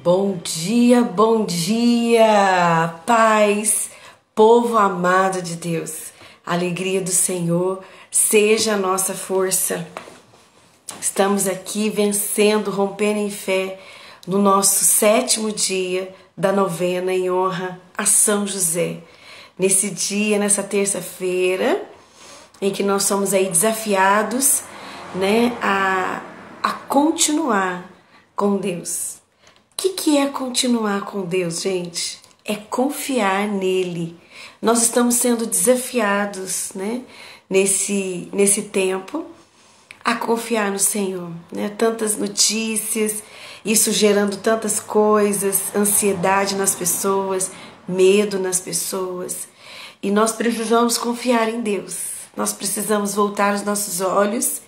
Bom dia, paz, povo amado de Deus, a alegria do Senhor seja a nossa força. Estamos aqui vencendo, rompendo em fé, no nosso 7º dia da novena em honra a São José. Nesse dia, nessa terça-feira, em que nós somos aí desafiados, a continuar com Deus. O que é continuar com Deus, gente? É confiar nele. Nós estamos sendo desafiados, nesse tempo, a confiar no Senhor, Tantas notícias, isso gerando tantas coisas, ansiedade nas pessoas, medo nas pessoas. E nós precisamos confiar em Deus. Nós precisamos voltar os nossos olhos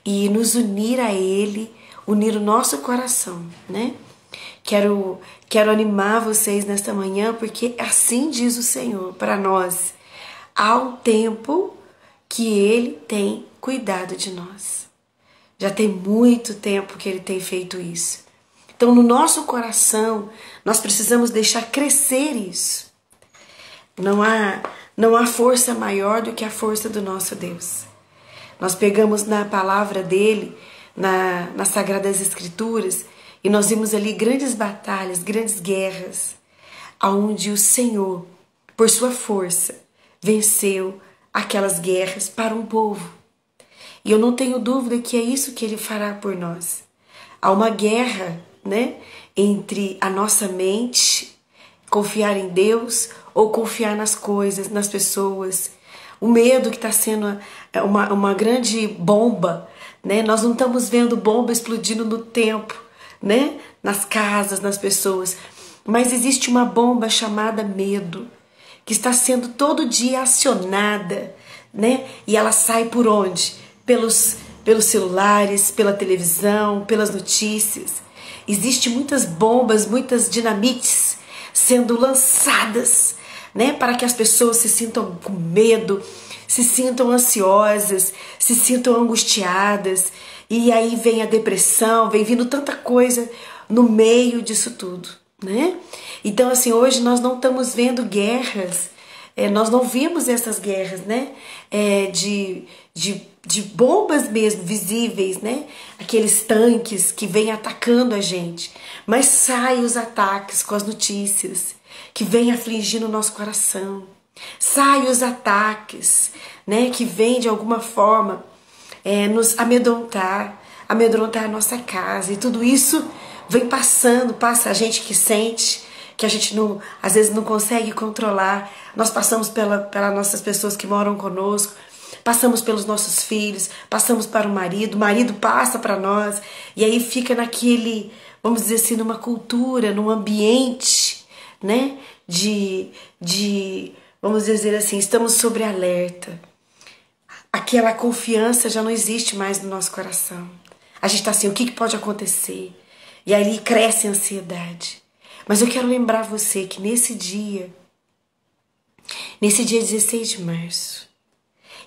e nos unir a Ele, unir o nosso coração, Quero animar vocês nesta manhã, porque assim diz o Senhor para nós. Há um tempo que Ele tem cuidado de nós. Já tem muito tempo que Ele tem feito isso. Então, no nosso coração, nós precisamos deixar crescer isso. Não há força maior do que a força do nosso Deus. Nós pegamos na palavra dEle, nas Sagradas Escrituras, e nós vimos ali grandes batalhas, grandes guerras, onde o Senhor, por sua força, venceu aquelas guerras para um povo. E eu não tenho dúvida que é isso que Ele fará por nós. Há uma guerra, entre a nossa mente, confiar em Deus ou confiar nas coisas, nas pessoas. O medo que está sendo uma grande bomba, Nós não estamos vendo bomba explodindo no tempo, nas casas, nas pessoas. Mas existe uma bomba chamada medo, que está sendo todo dia acionada, E ela sai por onde? Pelos celulares, pela televisão, pelas notícias. Existem muitas bombas, muitas dinamites sendo lançadas, para que as pessoas se sintam com medo, se sintam ansiosas, se sintam angustiadas. E aí vem a depressão, vem vindo tanta coisa no meio disso tudo, Então, assim, hoje nós não estamos vendo guerras, nós não vimos essas guerras, de bombas mesmo, visíveis, Aqueles tanques que vêm atacando a gente. Mas saem os ataques com as notícias, que vêm afligindo o nosso coração. Saem os ataques, que vêm de alguma forma nos amedrontar a nossa casa. E tudo isso vem passa a gente que sente, que a gente não, às vezes não consegue controlar. Nós passamos pelas nossas pessoas que moram conosco, passamos pelos nossos filhos, passamos para o marido passa para nós, e aí fica naquele, vamos dizer assim, numa cultura, num ambiente, vamos dizer assim, estamos sobre alerta. Aquela confiança já não existe mais no nosso coração. A gente está assim, o que pode acontecer? E aí cresce a ansiedade. Mas eu quero lembrar você que nesse dia 16 de março,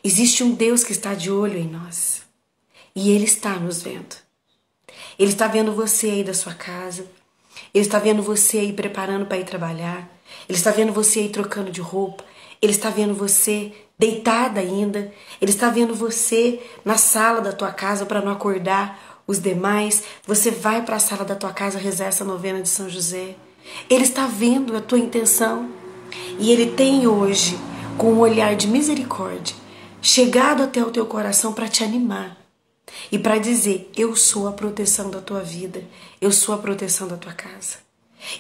existe um Deus que está de olho em nós. E Ele está nos vendo. Ele está vendo você aí da sua casa. Ele está vendo você aí preparando para ir trabalhar. Ele está vendo você aí trocando de roupa. Ele está vendo você deitada ainda. Ele está vendo você na sala da tua casa para não acordar os demais. Você vai para a sala da tua casa rezar essa novena de São José. Ele está vendo a tua intenção. E Ele tem hoje, com um olhar de misericórdia, chegado até o teu coração para te animar. E para dizer, eu sou a proteção da tua vida. Eu sou a proteção da tua casa.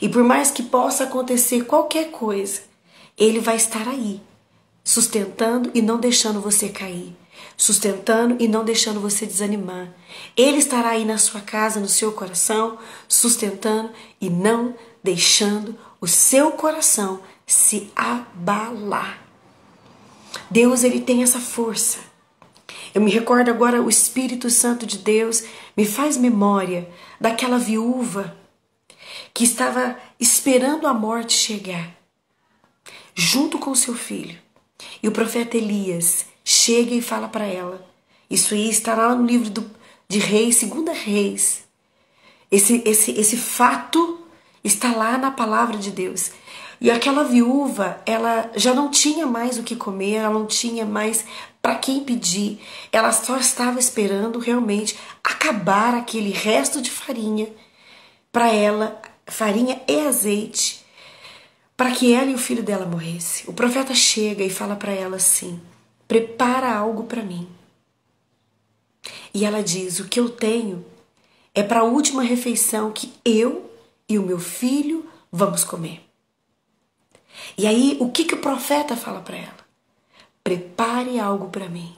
E por mais que possa acontecer qualquer coisa, Ele vai estar aí, sustentando e não deixando você cair, sustentando e não deixando você desanimar. Ele estará aí na sua casa, no seu coração, sustentando e não deixando o seu coração se abalar. Deus, Ele tem essa força. Eu me recordo agora, o Espírito Santo de Deus me faz memória daquela viúva que estava esperando a morte chegar, junto com seu filho. E o profeta Elias chega e fala para ela. Isso aí está lá no livro de Reis, 2 Reis. Esse fato Está lá na palavra de Deus. E aquela viúva, ela já não tinha mais o que comer, ela não tinha mais para quem pedir. Ela só estava esperando realmente acabar aquele resto de farinha para ela, farinha e azeite, para que ela e o filho dela morressem. O profeta chega e fala para ela assim: prepara algo para mim. E ela diz: o que eu tenho é para a última refeição que eu e o meu filho vamos comer. E aí, o que o profeta fala para ela? Prepare algo para mim.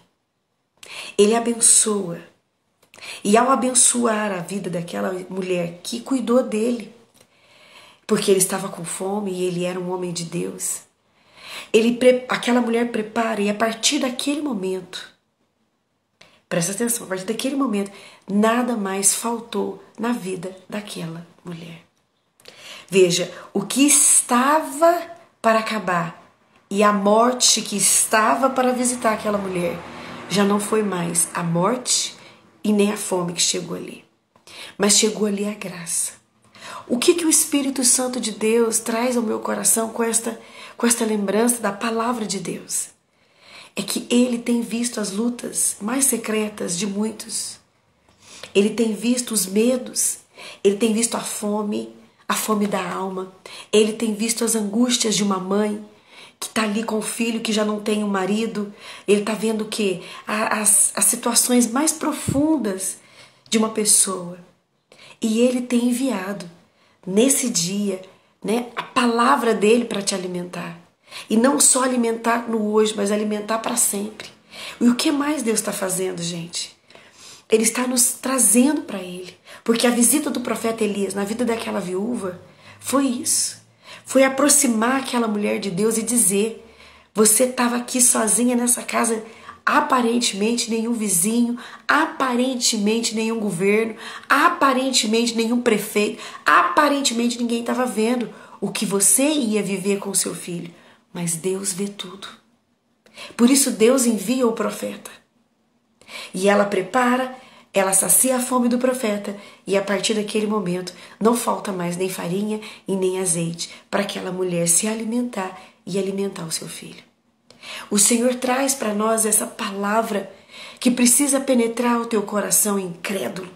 Ele abençoa. E ao abençoar a vida daquela mulher que cuidou dele, porque ele estava com fome e ele era um homem de Deus, aquela mulher prepara, e a partir daquele momento, presta atenção, a partir daquele momento, nada mais faltou na vida daquela mulher. Veja, o que estava para acabar e a morte que estava para visitar aquela mulher já não foi mais a morte e nem a fome que chegou ali, mas chegou ali a graça. O que o Espírito Santo de Deus traz ao meu coração com esta lembrança da palavra de Deus? É que ele tem visto as lutas mais secretas de muitos. Ele tem visto os medos, ele tem visto a fome da alma. Ele tem visto as angústias de uma mãe que está ali com o filho que já não tem um marido. Ele está vendo o quê? As situações mais profundas de uma pessoa. E ele tem enviado nesse dia, né, a palavra dele para te alimentar. E não só alimentar no hoje, mas alimentar para sempre. E o que mais Deus está fazendo, gente? Ele está nos trazendo para ele. Porque a visita do profeta Elias na vida daquela viúva foi isso. Foi aproximar aquela mulher de Deus e dizer: você estava aqui sozinha nessa casa, aparentemente nenhum vizinho, aparentemente nenhum governo, aparentemente nenhum prefeito, aparentemente ninguém estava vendo o que você ia viver com seu filho. Mas Deus vê tudo. Por isso Deus envia o profeta. E ela prepara, ela sacia a fome do profeta, e a partir daquele momento não falta mais nem farinha e nem azeite para aquela mulher se alimentar e alimentar o seu filho. O Senhor traz para nós essa palavra que precisa penetrar o teu coração incrédulo,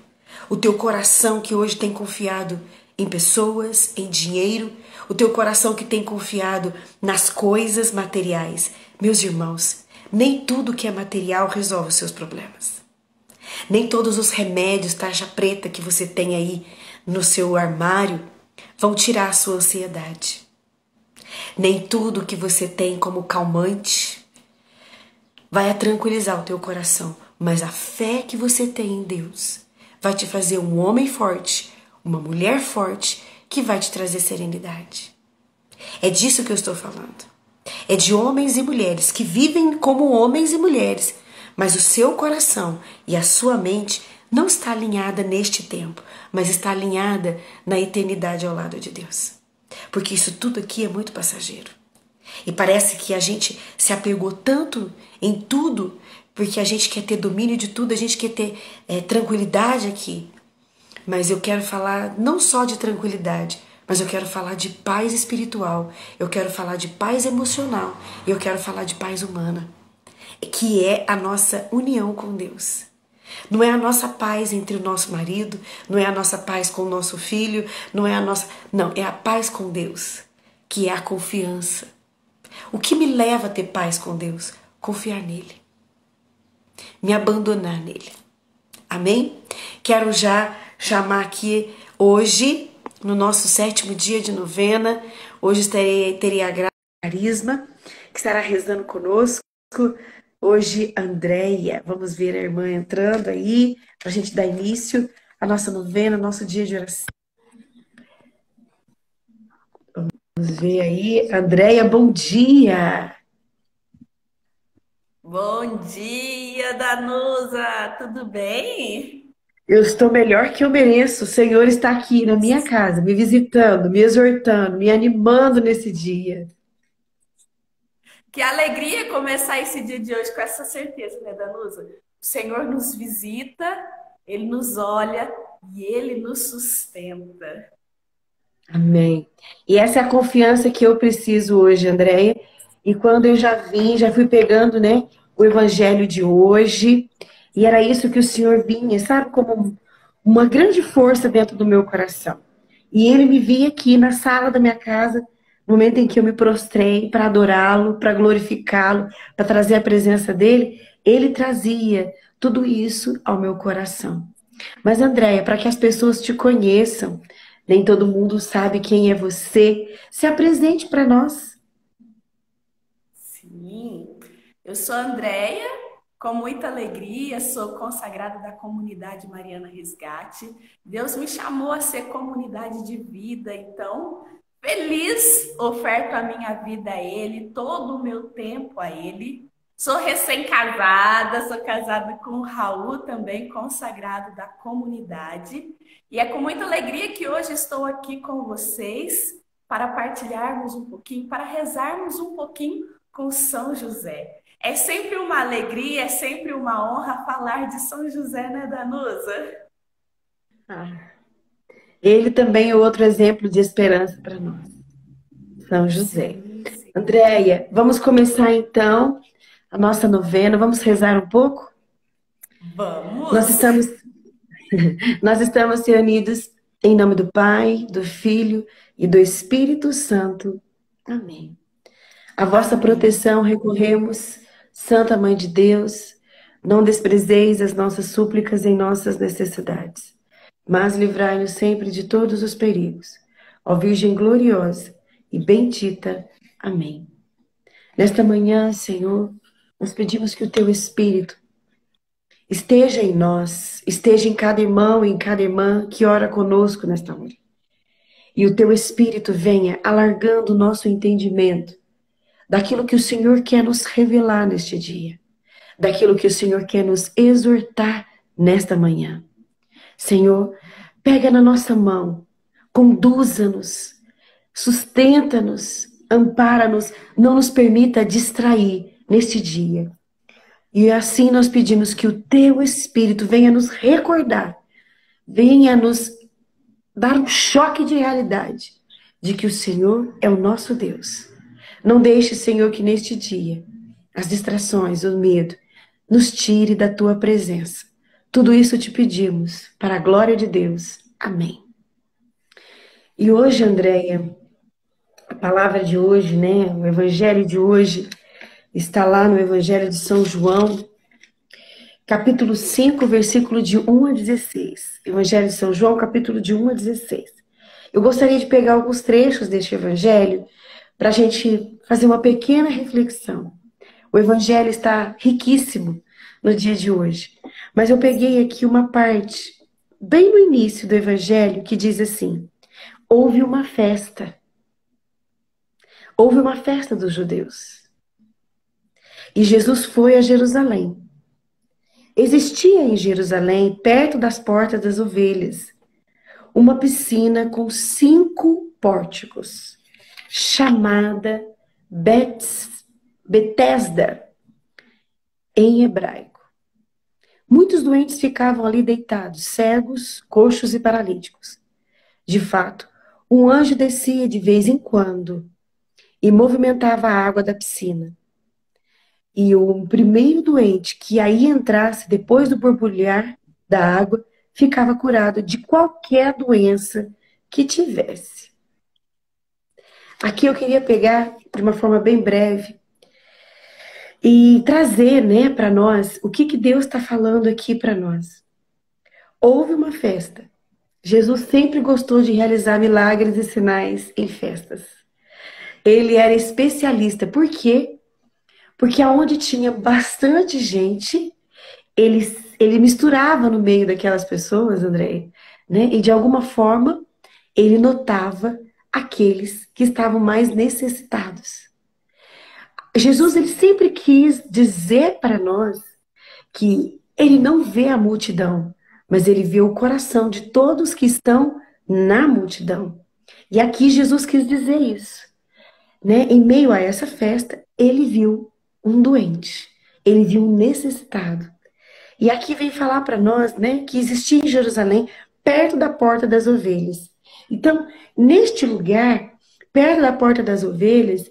o teu coração que hoje tem confiado em pessoas, em dinheiro, o teu coração que tem confiado nas coisas materiais. Meus irmãos, nem tudo que é material resolve os seus problemas. Nem todos os remédios tarja preta que você tem aí no seu armário vão tirar a sua ansiedade. Nem tudo que você tem como calmante vai tranquilizar o teu coração, mas a fé que você tem em Deus vai te fazer um homem forte, uma mulher forte, que vai te trazer serenidade. É disso que eu estou falando. É de homens e mulheres que vivem como homens e mulheres, mas o seu coração e a sua mente não está alinhada neste tempo, mas está alinhada na eternidade ao lado de Deus. Porque isso tudo aqui é muito passageiro. E parece que a gente se apegou tanto em tudo, porque a gente quer ter domínio de tudo, a gente quer ter tranquilidade aqui. Mas eu quero falar não só de tranquilidade, mas eu quero falar de paz espiritual, eu quero falar de paz emocional, e eu quero falar de paz humana, que é a nossa união com Deus. Não é a nossa paz entre o nosso marido, não é a nossa paz com o nosso filho, não, é a paz com Deus, que é a confiança. O que me leva a ter paz com Deus? Confiar nele, me abandonar nele. Amém? Quero já chamar aqui hoje, no nosso 7º dia de novena, hoje terei a graça e carisma, que estará rezando conosco. Hoje, Andréia, vamos ver a irmã entrando aí, para a gente dar início à nossa novena, nosso dia de oração. Vamos ver aí, Andréia, bom dia! Bom dia, Danusa! Tudo bem? Eu estou melhor que eu mereço. O Senhor está aqui na minha casa, me visitando, me exortando, me animando nesse dia. Que alegria começar esse dia de hoje com essa certeza, né, Danusa? O Senhor nos visita, Ele nos olha e Ele nos sustenta. Amém. E essa é a confiança que eu preciso hoje, Andréia. E quando eu já fui pegando, né, o evangelho de hoje, e era isso que o Senhor vinha, sabe, como uma grande força dentro do meu coração. E ele me via aqui na sala da minha casa, no momento em que eu me prostrei para adorá-lo, para glorificá-lo, para trazer a presença dele, ele trazia tudo isso ao meu coração. Mas, Andréia, para que as pessoas te conheçam, nem todo mundo sabe quem é você. Se apresente para nós. Sim, eu sou a Andréia, com muita alegria, sou consagrada da comunidade Mariana Resgate. Deus me chamou a ser comunidade de vida, então, feliz, oferto a minha vida a Ele, todo o meu tempo a Ele. Sou recém-casada, sou casada com o Raul, também consagrado da comunidade. E é com muita alegria que hoje estou aqui com vocês para partilharmos um pouquinho, para rezarmos um pouquinho com São José. É sempre uma alegria, é sempre uma honra falar de São José, né, Danusa? Ah, ele também é outro exemplo de esperança para nós, São José. Sim, sim. Andréia, vamos começar então a nossa novena. Vamos rezar um pouco? Nós Vamos! estamos, nós estamos reunidos em nome do Pai, do Filho e do Espírito Santo. Amém. A vossa Amém. proteção recorremos, Santa Mãe de Deus. Não desprezeis as nossas súplicas em nossas necessidades, mas livrai-nos sempre de todos os perigos. Ó Virgem gloriosa e bendita. Amém. Nesta manhã, Senhor, nós pedimos que o Teu Espírito esteja em nós, esteja em cada irmão e em cada irmã que ora conosco nesta hora. E o Teu Espírito venha alargando o nosso entendimento daquilo que o Senhor quer nos revelar neste dia, daquilo que o Senhor quer nos exortar nesta manhã. Senhor, pega na nossa mão, conduza-nos, sustenta-nos, ampara-nos, não nos permita distrair neste dia. E assim nós pedimos que o Teu Espírito venha nos recordar, venha nos dar um choque de realidade de que o Senhor é o nosso Deus. Não deixe, Senhor, que neste dia as distrações, o medo, nos tire da Tua presença. Tudo isso te pedimos para a glória de Deus. Amém. E hoje, Andréia, a palavra de hoje, né, o evangelho de hoje está lá no Evangelho de São João, capítulo 5, versículo de 1 a 16. Evangelho de São João, capítulo de 1 a 16. Eu gostaria de pegar alguns trechos deste evangelho para a gente fazer uma pequena reflexão. O evangelho está riquíssimo no dia de hoje, mas eu peguei aqui uma parte, bem no início do evangelho, que diz assim: houve uma festa. Houve uma festa dos judeus. E Jesus foi a Jerusalém. Existia em Jerusalém, perto das portas das ovelhas, uma piscina com 5 pórticos, chamada Betesda, em hebraico. Muitos doentes ficavam ali deitados, cegos, coxos e paralíticos. De fato, um anjo descia de vez em quando e movimentava a água da piscina. E o primeiro doente que aí entrasse depois do borbulhar da água ficava curado de qualquer doença que tivesse. Aqui eu queria pegar de uma forma bem breve e trazer, né, para nós o que Deus está falando aqui para nós. Houve uma festa. Jesus sempre gostou de realizar milagres e sinais em festas. Ele era especialista. Por quê? Porque aonde tinha bastante gente, ele misturava no meio daquelas pessoas, André, né? E de alguma forma ele notava aqueles que estavam mais necessitados. Jesus ele sempre quis dizer para nós que ele não vê a multidão, mas ele vê o coração de todos que estão na multidão. E aqui Jesus quis dizer isso, né? Em meio a essa festa, ele viu um doente, ele viu um necessitado. E aqui vem falar para nós, né, que existia em Jerusalém, perto da porta das ovelhas. Então, neste lugar, perto da porta das ovelhas,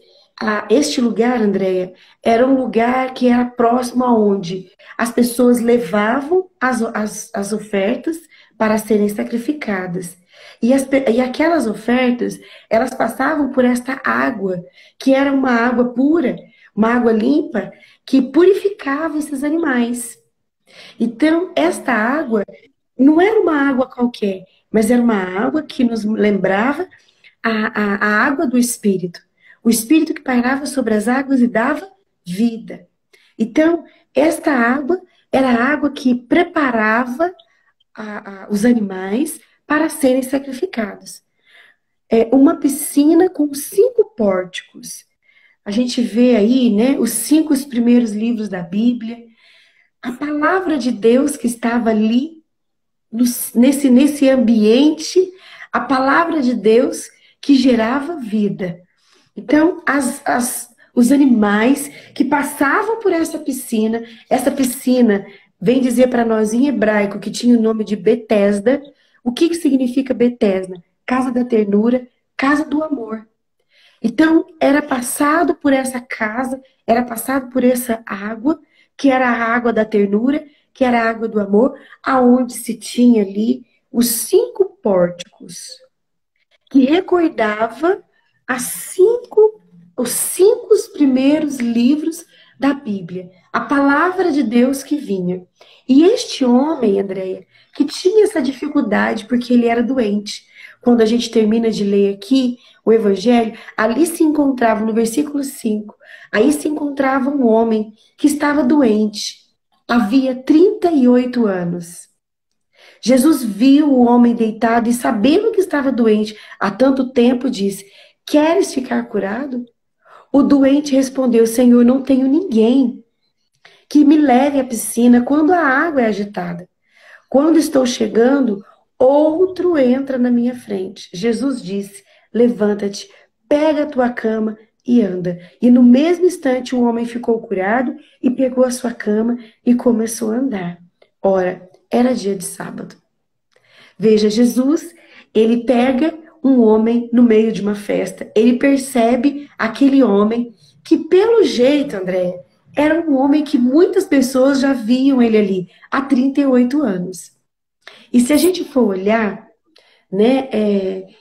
este lugar, Andréia, era um lugar que era próximo aonde as pessoas levavam as ofertas para serem sacrificadas. E aquelas ofertas, elas passavam por esta água, que era uma água pura, uma água limpa, que purificava esses animais. Então, esta água não era uma água qualquer, mas era uma água que nos lembrava a água do Espírito. O Espírito que pairava sobre as águas e dava vida. Então, esta água era a água que preparava os animais para serem sacrificados. É uma piscina com 5 pórticos. A gente vê aí, né, os 5 primeiros livros da Bíblia. A palavra de Deus que estava ali, nesse ambiente, a palavra de Deus que gerava vida. Então, os animais que passavam por essa piscina vem dizer para nós em hebraico que tinha o nome de Betesda. O que significa Betesda? Casa da ternura, casa do amor. Então, era passado por essa casa, era passado por essa água, que era a água da ternura, que era a água do amor, aonde se tinha ali os 5 pórticos, que recordava os 5 primeiros livros da Bíblia, a palavra de Deus que vinha. E este homem, Andréia, que tinha essa dificuldade porque ele era doente. Quando a gente termina de ler aqui o Evangelho, ali se encontrava, no versículo 5, aí se encontrava um homem que estava doente. Havia 38 anos. Jesus viu o homem deitado e, sabendo que estava doente há tanto tempo, disse: Queres ficar curado? O doente respondeu: Senhor, não tenho ninguém que me leve à piscina quando a água é agitada. Quando estou chegando, outro entra na minha frente. Jesus disse: Levanta-te, pega a tua cama e anda. E no mesmo instante o homem ficou curado e pegou a sua cama e começou a andar. Ora, era dia de sábado. Veja, Jesus, ele pega um homem no meio de uma festa. Ele percebe aquele homem que, pelo jeito, André, era um homem que muitas pessoas já viam ele ali há 38 anos. E se a gente for olhar, né,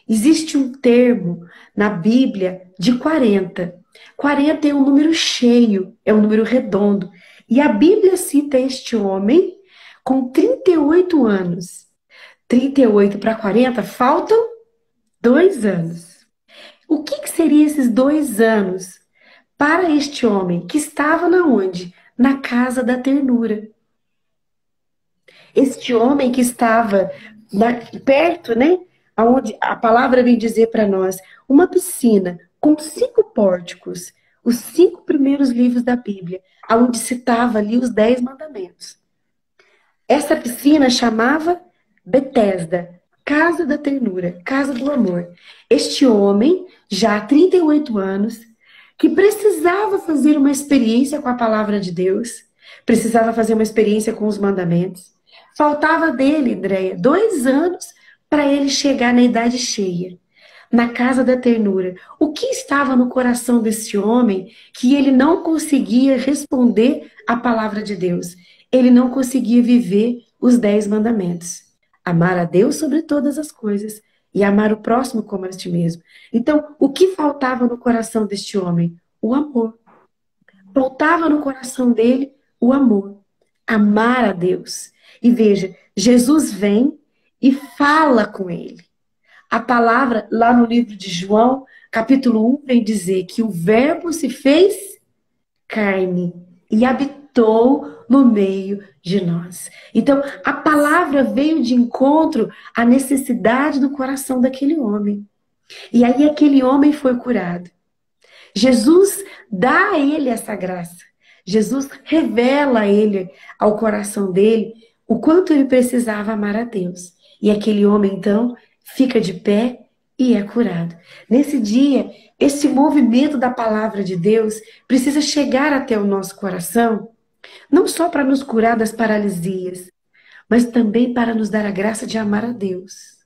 existe um termo na Bíblia de 40. 40 é um número cheio, é um número redondo. E a Bíblia cita este homem com 38 anos. 38 para 40, faltam 2 anos. O que seriam esses 2 anos para este homem que estava na onde? Na casa da ternura. Este homem que estava perto, né? Onde a palavra vem dizer para nós, uma piscina com 5 pórticos, os 5 primeiros livros da Bíblia, onde citava ali os 10 mandamentos. Essa piscina chamava Betesda, casa da ternura, casa do amor. Este homem, já há 38 anos, que precisava fazer uma experiência com a palavra de Deus, precisava fazer uma experiência com os mandamentos. Faltava dele, Andréia, 2 anos para ele chegar na idade cheia, na casa da ternura. O que estava no coração desse homem que ele não conseguia responder à palavra de Deus? Ele não conseguia viver os 10 mandamentos. Amar a Deus sobre todas as coisas e amar o próximo como a ti mesmo. Então, o que faltava no coração deste homem? O amor. Faltava no coração dele o amor. Amar a Deus. E veja, Jesus vem e fala com ele. A palavra, lá no livro de João, capítulo 1, vem dizer que o verbo se fez carne e habitou no meio de nós. Então, a palavra veio de encontro à necessidade do coração daquele homem. E aí aquele homem foi curado. Jesus dá a ele essa graça. Jesus revela a ele, ao coração dele, o quanto ele precisava amar a Deus. E aquele homem, então, fica de pé e é curado. Nesse dia, esse movimento da palavra de Deus precisa chegar até o nosso coração, não só para nos curar das paralisias, mas também para nos dar a graça de amar a Deus.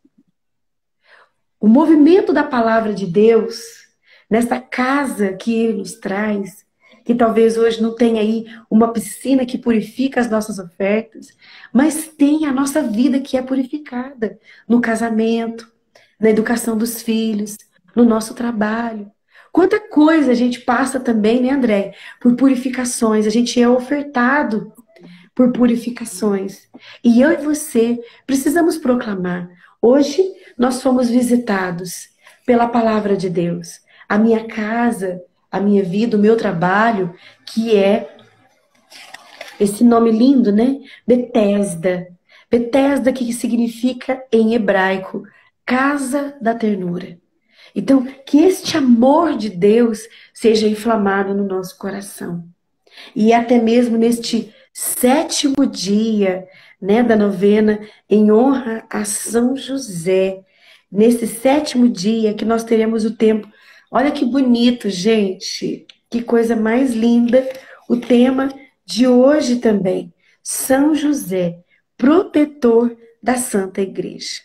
o movimento da palavra de Deus, nessa casa que Ele nos traz, que talvez hoje não tenha aí uma piscina que purifica as nossas ofertas, mas tem a nossa vida que é purificada no casamento, na educação dos filhos, no nosso trabalho. Quanta coisa a gente passa também, né, André? Por purificações. A gente é ofertado por purificações. E eu e você precisamos proclamar. Hoje nós fomos visitados pela palavra de Deus. A minha casa, a minha vida, o meu trabalho, que é esse nome lindo, né? Betesda. Betesda, que significa em hebraico casa da ternura. Então, que este amor de Deus seja inflamado no nosso coração. E até mesmo neste sétimo dia, né, da novena, em honra a São José, nesse sétimo dia que nós teremos o tempo. Olha que bonito, gente, que coisa mais linda, o tema de hoje também, São José, protetor da Santa Igreja.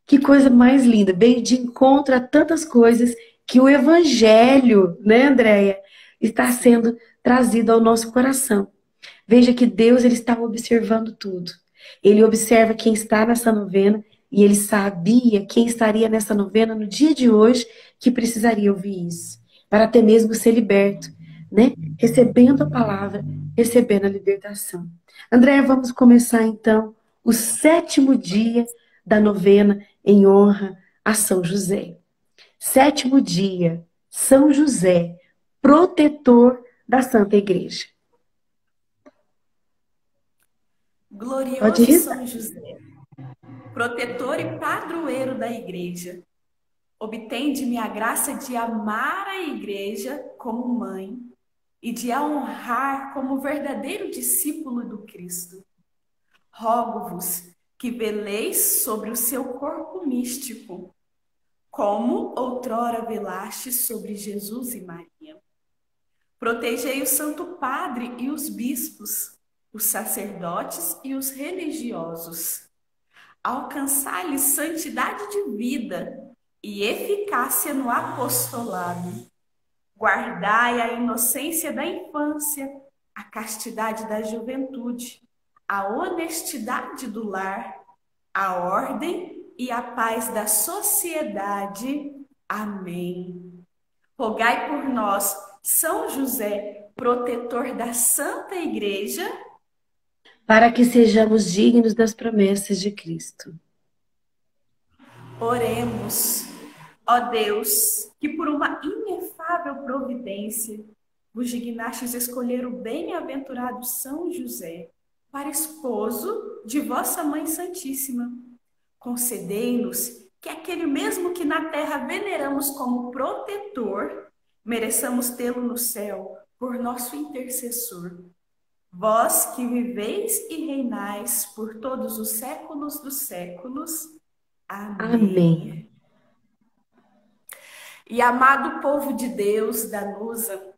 Que coisa mais linda, bem de encontro a tantas coisas que o Evangelho, né, Andréia, está sendo trazido ao nosso coração. Veja que Deus ele está observando tudo. Ele observa quem está nessa novena e ele sabia quem estaria nessa novena no dia de hoje que precisaria ouvir isso, para até mesmo ser liberto, né? Recebendo a palavra, recebendo a libertação. Andréia, vamos começar então o sétimo dia da novena em honra a São José. Sétimo dia, São José, protetor da Santa Igreja. Pode Glorioso ir? São José, protetor e padroeiro da Igreja, obtende-me a graça de amar a Igreja como mãe e de a honrar como verdadeiro discípulo do Cristo. Rogo-vos que veleis sobre o seu corpo místico, como outrora velastes sobre Jesus e Maria. Protegei o Santo Padre e os bispos, os sacerdotes e os religiosos. Alcançai-lhes santidade de vida e eficácia no apostolado. Guardai a inocência da infância, a castidade da juventude, a honestidade do lar, a ordem e a paz da sociedade. Amém. Rogai por nós, São José, protetor da Santa Igreja, para que sejamos dignos das promessas de Cristo. oremos. Ó Deus, que por uma inefável providência vos dignastes escolher o bem-aventurado São José para esposo de vossa Mãe Santíssima, concedei-nos que aquele mesmo que na terra veneramos como protetor, mereçamos tê-lo no céu por nosso intercessor. Vós que viveis e reinais por todos os séculos dos séculos. Amém. Amém. E amado povo de Deus da Nusa,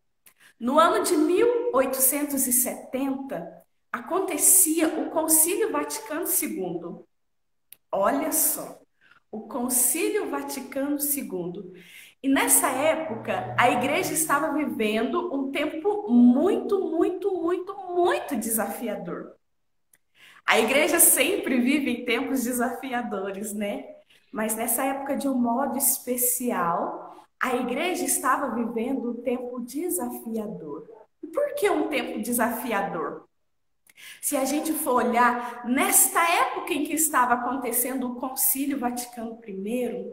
no ano de 1870, acontecia o Concílio Vaticano II. Olha só, o Concílio Vaticano II. E nessa época, a igreja estava vivendo um tempo muito desafiador. A igreja sempre vive em tempos desafiadores, né? Mas nessa época, de um modo especial, a igreja estava vivendo um tempo desafiador. E por que um tempo desafiador? Se a gente for olhar, nesta época em que estava acontecendo o Concílio Vaticano I,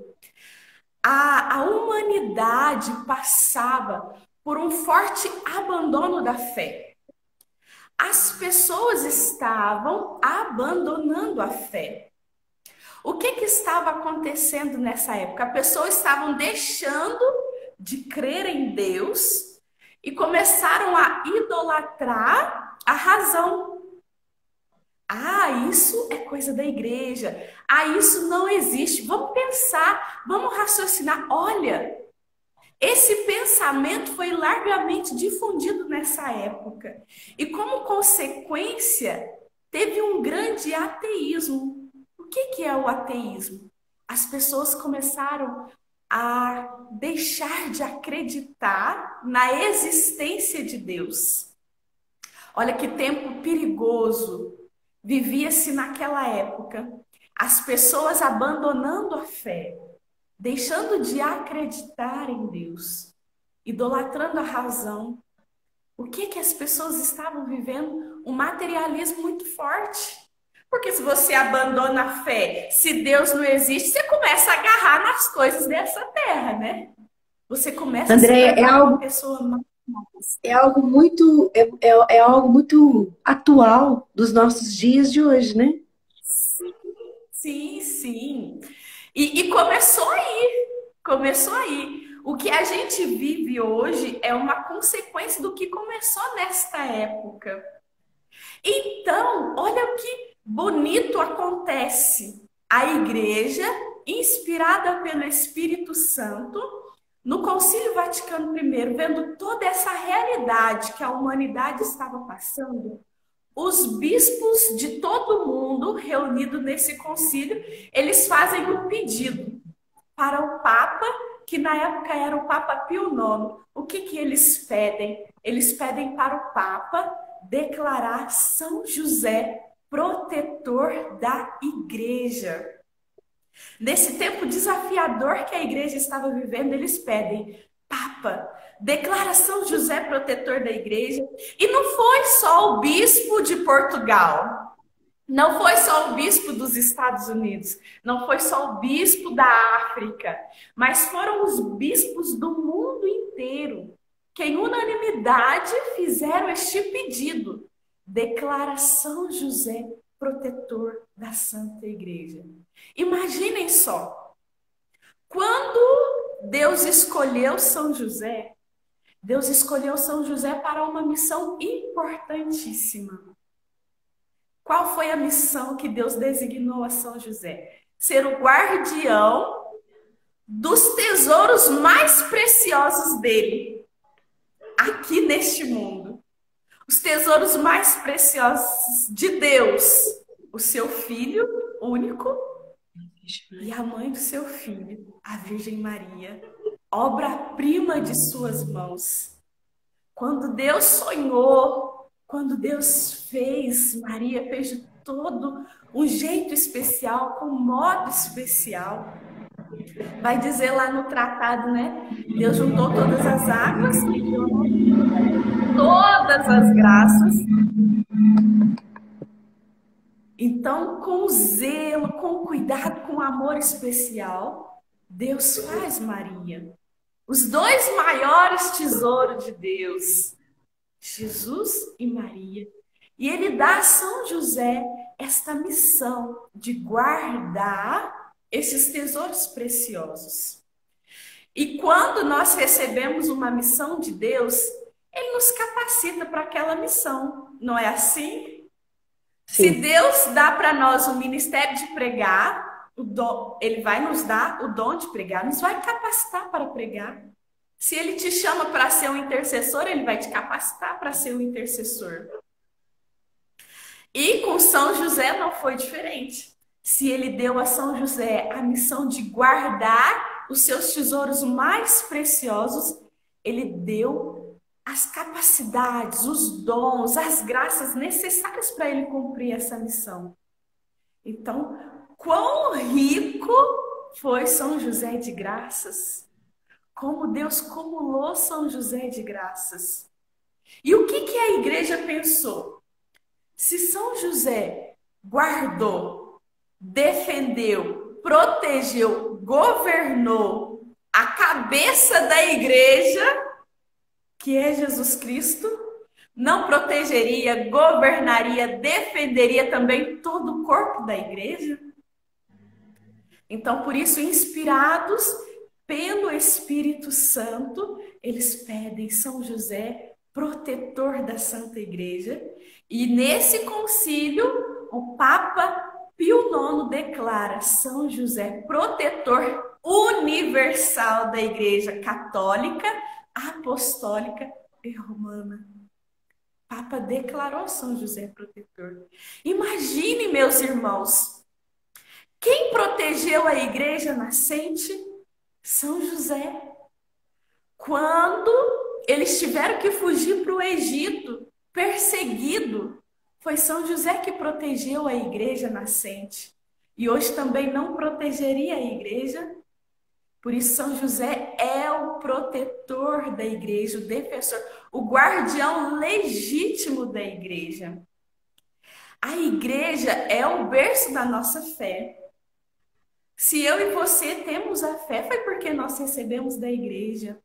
a humanidade passava por um forte abandono da fé. As pessoas estavam abandonando a fé. O que estava acontecendo nessa época? As pessoas estavam deixando de crer em Deus e começaram a idolatrar a razão. Ah, isso é coisa da igreja. Ah, isso não existe. Vamos pensar, vamos raciocinar. Olha, esse pensamento foi largamente difundido nessa época. E como consequência, teve um grande ateísmo. O que é o ateísmo? as pessoas começaram a deixar de acreditar na existência de Deus. Olha que tempo perigoso vivia-se naquela época. As pessoas abandonando a fé, deixando de acreditar em Deus, idolatrando a razão. O que as pessoas estavam vivendo? Um materialismo muito forte. Porque se você abandona a fé, se Deus não existe, você começa a agarrar nas coisas dessa terra, né? Você começa a se Andréia, tornar uma pessoa mais. é algo muito atual dos nossos dias de hoje, né? Sim, sim. E começou aí. Começou aí. O que a gente vive hoje é uma consequência do que começou nesta época. Então, olha o que bonito acontece. A igreja, inspirada pelo Espírito Santo, no Concílio Vaticano I, vendo toda essa realidade que a humanidade estava passando, os bispos de todo mundo reunidos nesse concílio, eles fazem um pedido para o Papa, que na época era o Papa Pio IX. O que eles pedem? Eles pedem para o Papa declarar São José protetor da igreja. Nesse tempo desafiador que a igreja estava vivendo, eles pedem, Papa, declara São José protetor da igreja. E não foi só o bispo de Portugal, não foi só o bispo dos Estados Unidos, não foi só o bispo da África, mas foram os bispos do mundo inteiro que em unanimidade fizeram este pedido. Declara São José protetor da Santa Igreja. Imaginem só, quando Deus escolheu São José, Deus escolheu São José para uma missão importantíssima. Qual foi a missão que Deus designou a São José? Ser o guardião dos tesouros mais preciosos dele, aqui neste mundo. Os tesouros mais preciosos de Deus, o seu filho único e a mãe do seu filho, a Virgem Maria, obra-prima de suas mãos. Quando Deus sonhou, quando Deus fez, Maria fez de todo um jeito especial, com um modo especial. Vai dizer lá no tratado, né? Deus juntou todas as águas e deu todas as graças. Então, com zelo, com cuidado, com amor especial, Deus faz Maria. Os dois maiores tesouros de Deus, Jesus e Maria. E ele dá a São José esta missão de guardar esses tesouros preciosos. E quando nós recebemos uma missão de Deus, ele nos capacita para aquela missão. Não é assim? Se Sim. Deus dá para nós o ministério de pregar, ele vai nos dar o dom de pregar, nos vai capacitar para pregar. Se ele te chama para ser um intercessor, ele vai te capacitar para ser um intercessor. E com São José não foi diferente. Se ele deu a São José a missão de guardar os seus tesouros mais preciosos, ele deu as capacidades, os dons, as graças necessárias para ele cumprir essa missão. Então, quão rico foi São José de graças! Como Deus cumulou São José de graças. E o que a igreja pensou? Se São José guardou, defendeu, protegeu, governou a cabeça da igreja, que é Jesus Cristo, não protegeria, governaria, defenderia também todo o corpo da igreja? Então, por isso, inspirados pelo Espírito Santo, eles pedem São José, protetor da Santa Igreja. E nesse concílio, o Papa Pio IX declara São José, protetor universal da Igreja Católica, Apostólica e Romana. O Papa declarou São José protetor. Imagine, meus irmãos, Quem protegeu a igreja nascente? São José. Quando eles tiveram que fugir para o Egito, perseguido, foi São José que protegeu a igreja nascente. E hoje também não protegeria a igreja. Por isso, São José é o protetor da igreja, o defensor, o guardião legítimo da igreja. A igreja é o berço da nossa fé. Se eu e você temos a fé, foi porque nós recebemos da igreja.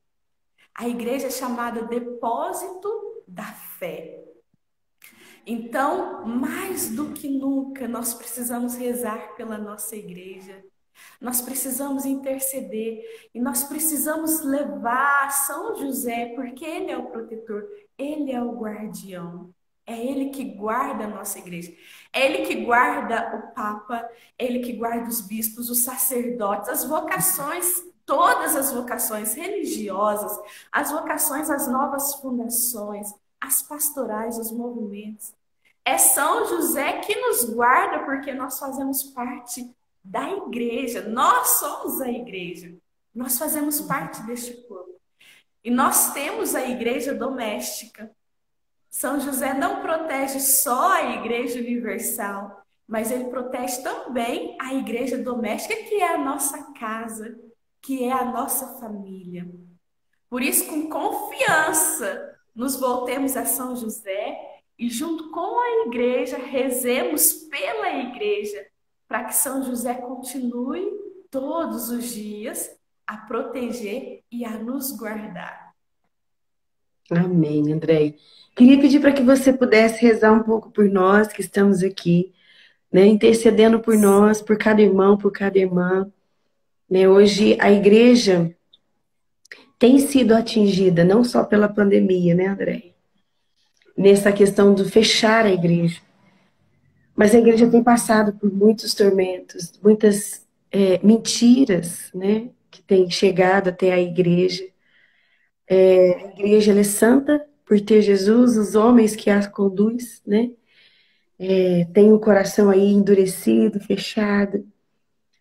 A igreja é chamada depósito da fé. Então, mais do que nunca, nós precisamos rezar pela nossa igreja. Nós precisamos interceder e nós precisamos levar São José, porque ele é o protetor, ele é o guardião. É ele que guarda a nossa igreja. É ele que guarda o Papa, é ele que guarda os bispos, os sacerdotes, as vocações, todas as vocações religiosas, as vocações, as novas fundações, as pastorais, os movimentos. É São José que nos guarda porque nós fazemos parte da igreja. Nós somos a igreja. Nós fazemos parte deste corpo. E nós temos a igreja doméstica. São José não protege só a igreja universal, mas ele protege também a igreja doméstica, que é a nossa casa, que é a nossa família. Por isso, com confiança, nos voltemos a São José e, junto com a igreja, rezemos pela igreja, para que São José continue todos os dias a proteger e a nos guardar. Amém, André. Queria pedir para que você pudesse rezar um pouco por nós que estamos aqui, né, intercedendo por nós, por cada irmão, por cada irmã. Né? Hoje a igreja tem sido atingida não só pela pandemia, né, André? Nessa questão do fechar a igreja. Mas a igreja tem passado por muitos tormentos, muitas mentiras, né, que têm chegado até a igreja. A igreja ela é santa por ter Jesus, os homens que a conduz, né? Tem o coração aí endurecido, fechado,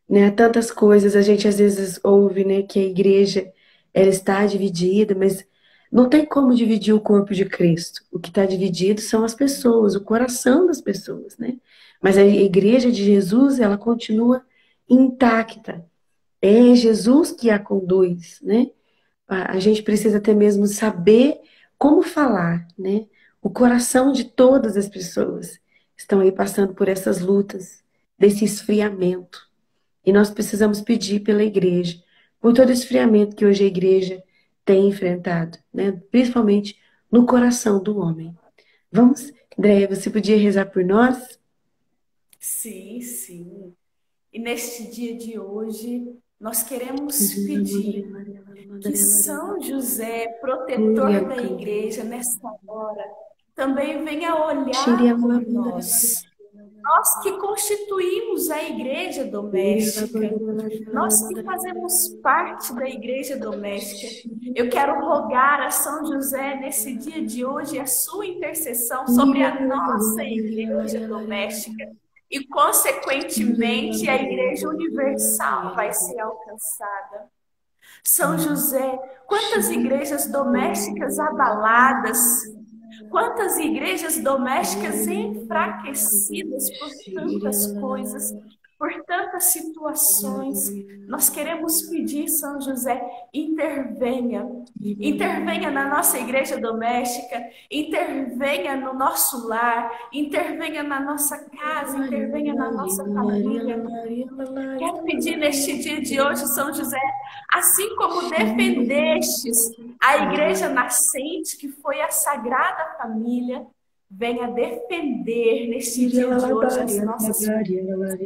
né? Tantas coisas a gente às vezes ouve, né? Que a igreja ela está dividida, mas não tem como dividir o corpo de Cristo. O que está dividido são as pessoas, o coração das pessoas, né? Mas a igreja de Jesus ela continua intacta. É Jesus que a conduz, né? A gente precisa até mesmo saber como falar, né? O coração de todas as pessoas estão aí passando por essas lutas, desse esfriamento. E nós precisamos pedir pela igreja, por todo esse esfriamento que hoje a igreja tem enfrentado, né? Principalmente no coração do homem. Vamos, Andréia, você podia rezar por nós? Sim, sim. E neste dia de hoje, nós queremos pedir que São José, protetor da igreja, nesta hora, também venha olhar por nós. Nós que constituímos a igreja doméstica, nós que fazemos parte da igreja doméstica, eu quero rogar a São José nesse dia de hoje a sua intercessão sobre a nossa igreja doméstica. E, consequentemente, a igreja universal vai ser alcançada. São José, quantas igrejas domésticas abaladas, quantas igrejas domésticas enfraquecidas por tantas coisas, por tantas situações. Nós queremos pedir, São José, intervenha. Intervenha na nossa igreja doméstica, intervenha no nosso lar, intervenha na nossa casa, intervenha na nossa família. Quero pedir neste dia de hoje, São José, assim como defendestes a igreja nascente, que foi a Sagrada Família, venha defender neste dia de hoje as nossas famílias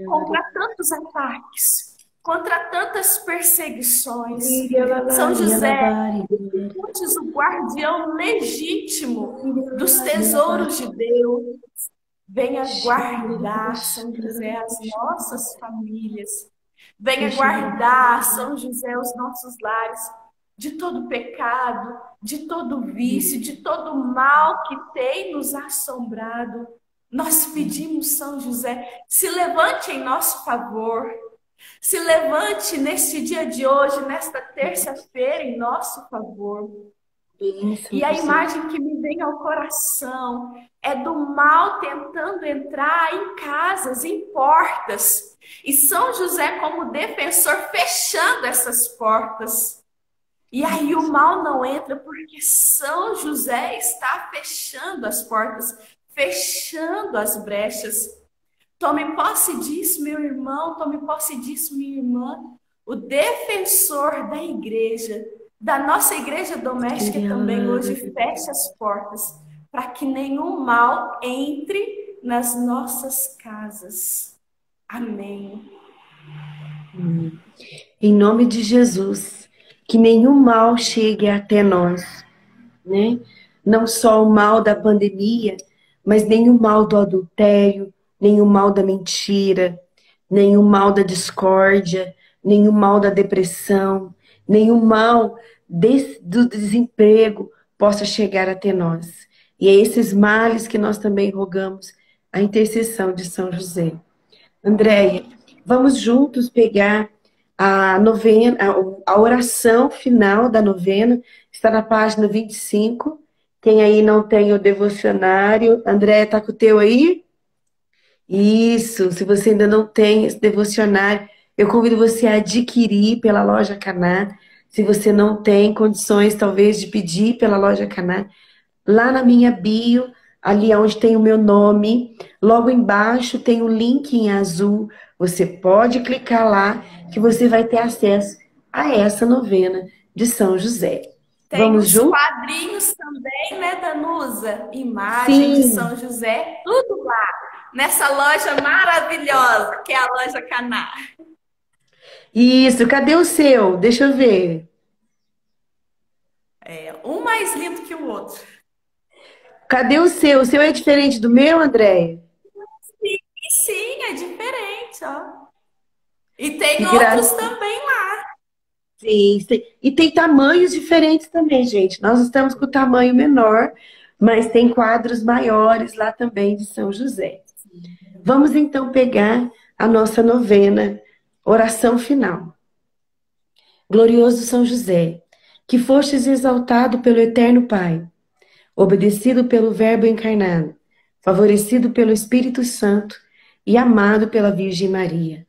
contra tantos ataques, contra tantas perseguições. São José, o guardião legítimo dos tesouros de Deus, venha guardar, São José, as nossas famílias. Venha guardar, São José, os nossos lares de todo pecado, de todo vício, de todo mal que tem nos assombrado. Nós pedimos, São José, se levante em nosso favor. Se levante neste dia de hoje, nesta terça-feira, em nosso favor. Bem, São E a José. imagem que me vem ao coração é do mal tentando entrar em casas, em portas. E São José, como defensor, fechando essas portas. E aí o mal não entra porque São José está fechando as portas, fechando as brechas. Tome posse disso, meu irmão, tome posse disso, minha irmã. O defensor da igreja, da nossa igreja doméstica também, hoje fecha as portas para que nenhum mal entre nas nossas casas. Amém. Em nome de Jesus, que nenhum mal chegue até nós, né? Não só o mal da pandemia, mas nem o mal do adultério, nem o mal da mentira, nem o mal da discórdia, nem o mal da depressão, nem o mal do desemprego possa chegar até nós. E é esses males que nós também rogamos a intercessão de São José. Andréia, vamos juntos pegar a novena, a oração final da novena, está na página 25. Quem aí não tem o devocionário, Andréia, está com o teu aí? Isso, se você ainda não tem esse devocionário, eu convido você a adquirir pela loja Caná. Se você não tem condições, talvez, de pedir pela loja Caná, lá na minha bio, ali onde tem o meu nome, logo embaixo tem o link em azul. Você pode clicar lá que você vai ter acesso a essa novena de São José. Tem Vamos os juntos? quadrinhos também, né, Danusa? Imagem de Sim, São José, tudo lá, nessa loja maravilhosa que é a loja Caná. isso. Cadê o seu? Deixa eu ver. É, um mais lindo que o outro. Cadê o seu? O seu é diferente do meu, Andréia? Sim, sim, é diferente, ó. E Que tem outros graça. também lá. Sim, sim. E tem tamanhos diferentes também, gente. Nós estamos com o tamanho menor, mas tem quadros maiores lá também de São José. Vamos então pegar a nossa novena, oração final. Glorioso São José, que fostes exaltado pelo Eterno Pai, obedecido pelo Verbo encarnado, favorecido pelo Espírito Santo e amado pela Virgem Maria.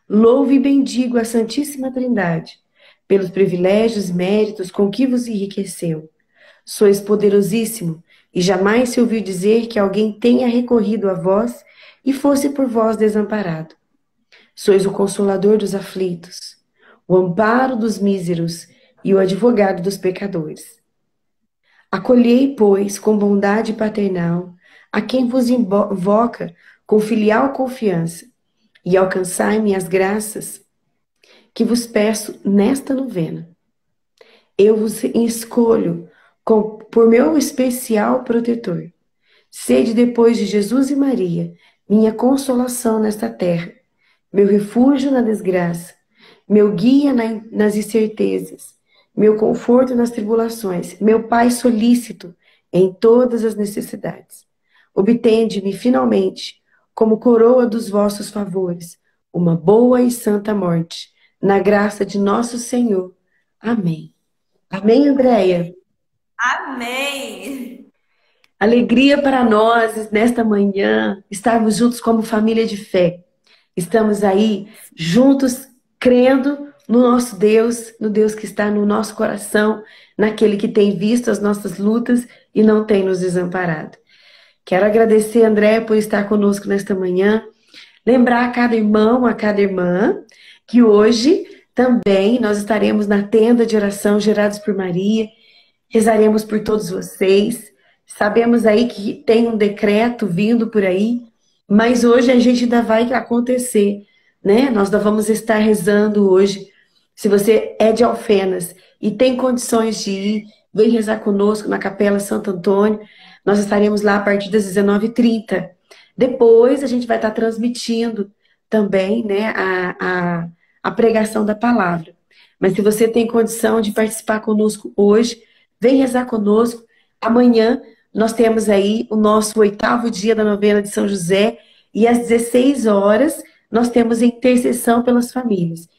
Louve e bendigo a Santíssima Trindade, pelos privilégios e méritos com que vos enriqueceu. Sois poderosíssimo, e jamais se ouviu dizer que alguém tenha recorrido a vós e fosse por vós desamparado. Sois o consolador dos aflitos, o amparo dos míseros e o advogado dos pecadores. Acolhei, pois, com bondade paternal a quem vos invoca com filial confiança e alcançai-me as graças que vos peço nesta novena. Eu vos escolho por meu especial protetor. Sede depois de Jesus e Maria, minha consolação nesta terra, meu refúgio na desgraça, meu guia nas incertezas, meu conforto nas tribulações, meu Pai solícito em todas as necessidades. Obtende-me finalmente, como coroa dos vossos favores, uma boa e santa morte, na graça de nosso Senhor. Amém. Amém, Andréia? Amém. Alegria para nós nesta manhã estarmos juntos como família de fé. Estamos aí juntos crendo no nosso Deus, no Deus que está no nosso coração, naquele que tem visto as nossas lutas e não tem nos desamparado. Quero agradecer, André, por estar conosco nesta manhã. Lembrar a cada irmão, a cada irmã, que hoje também nós estaremos na tenda de oração Gerados por Maria. Rezaremos por todos vocês. Sabemos aí que tem um decreto vindo por aí, mas hoje a gente ainda vai acontecer, né? Nós ainda vamos estar rezando hoje. Se você é de Alfenas e tem condições de ir, vem rezar conosco na Capela Santo Antônio. Nós estaremos lá a partir das 19h30. Depois a gente vai estar transmitindo também, né, a pregação da palavra. Mas se você tem condição de participar conosco hoje, vem rezar conosco. Amanhã nós temos aí o nosso 8º dia da novena de São José e às 16 horas nós temos a intercessão pelas famílias.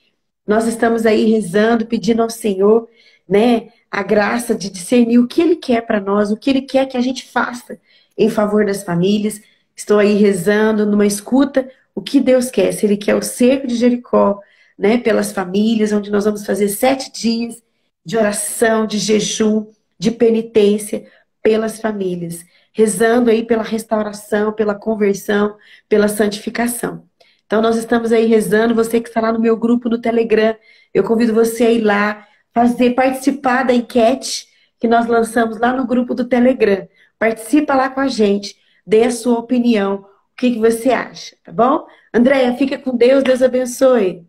Nós estamos aí rezando, pedindo ao Senhor, né, a graça de discernir o que Ele quer para nós, o que Ele quer que a gente faça em favor das famílias. Estou aí rezando, numa escuta, o que Deus quer. Se Ele quer o cerco de Jericó, né, pelas famílias, onde nós vamos fazer 7 dias de oração, de jejum, de penitência pelas famílias. Rezando aí pela restauração, pela conversão, pela santificação. Então, nós estamos aí rezando, você que está lá no meu grupo no Telegram, eu convido você a ir lá, participar da enquete que nós lançamos lá no grupo do Telegram. Participa lá com a gente, dê a sua opinião, o que você acha, tá bom? Andréia, fica com Deus, Deus abençoe.